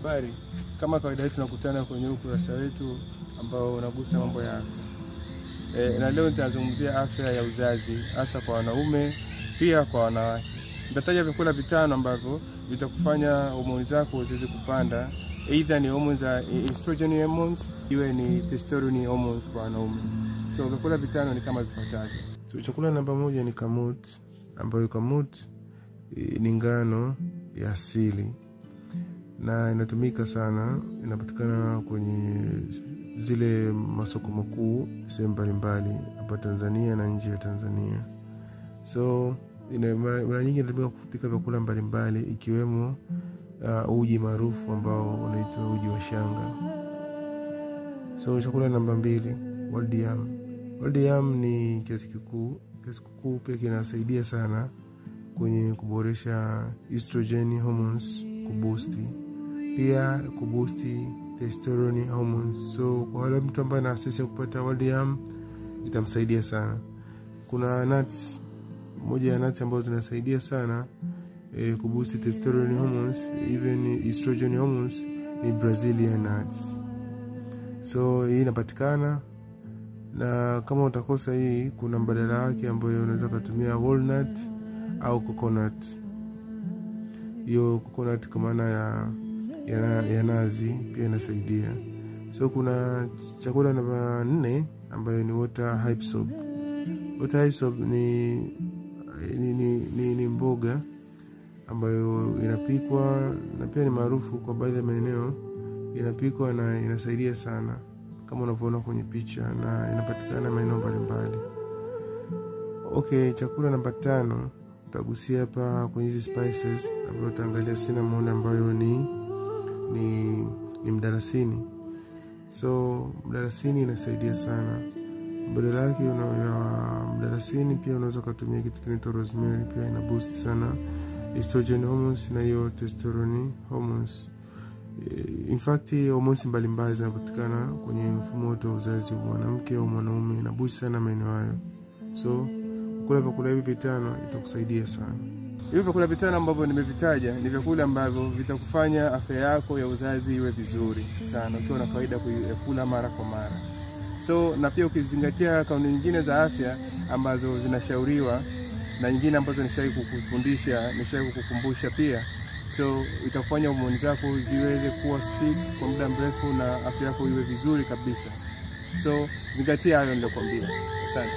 Habari, kama kawaida tunakutana kwenye ukurasa wetu ambao unagusa mambo ya afya. Na leo nitazungumzia afya ya uzazi hasa kwa wanaume pia kwa wanawake. Nitataja vyakula vitano ambavyo vitakufanya homoni zako ziweze kupanda, either ni hormones za estrogen hormones, iwe ni testosterone hormones kwa wanaume. So vyakula vitano ni kama vifuatavyo. So chakula namba 1 ni kamut, ambayo kamut ni ngano ya asili na inatumika sana, inapatikana kwenye zile masoko makuu sehemu mbalimbali hapa Tanzania na nje ya Tanzania. So mara nyingi inatumika kupika vyakula mbalimbali ikiwemo uji maarufu ambao unaitwa uji wa shanga. So chakula namba 2, wild yam. Wild yam ni kiasi kikuu pia kinasaidia sana kwenye kuboresha estrogen hormones, pia kuboosti testosterone hormones. So kwa wale mtu ambaye ana access ya kupata wild yam itamsaidia sana. Kuna nuts, moja ya nuts ambazo zinasaidia sana kuboosti testosterone hormones, even estrogen hormones, ni Brazilian nuts. So hii inapatikana, na kama utakosa hii kuna mbadala wake ambayo unaweza kutumia walnut au coconut. Hiyo coconut kwa maana ya nazi pia inasaidia. So kuna chakula namba 4 ambayo ni water hip soup. Water hip soup ni mboga ambayo inapikwa na pia ni maarufu kwa baadhi ya maeneo. Inapikwa na inasaidia sana kama unavyoona kwenye picha, na inapatikana maeneo mbalimbali. Okay, chakula namba 5 tutagusia hapa kwenye hizi spices, ambayo tutaangalia cinnamon ambayo ni mdalasini. So mdalasini inasaidia sana. Badala yake ya mdalasini pia unaweza kutumia kitu kinaitwa rosemary, pia ina boost sana estrogen hormones na hiyo testosterone hormones. In fact hormones mbalimbali zinapatikana kwenye mfumo wote wa uzazi wa mwanamke au mwanaume, ina boost sana maeneo hayo. So kula vyakula hivi vitano itakusaidia sana. Hivi vyakula vitano ambavyo nimevitaja ni vyakula ambavyo vitakufanya afya yako ya uzazi iwe vizuri sana ukiwa na kawaida kula mara kwa mara. So na pia ukizingatia kanuni nyingine za afya ambazo zinashauriwa na nyingine ambazo nishawahi kukufundisha, nishawahi kukukumbusha pia. So itakufanya homoni zako ziweze kuwa stick kwa muda mrefu na afya yako iwe vizuri kabisa. So zingatia hayo niliyokuambia. Asante.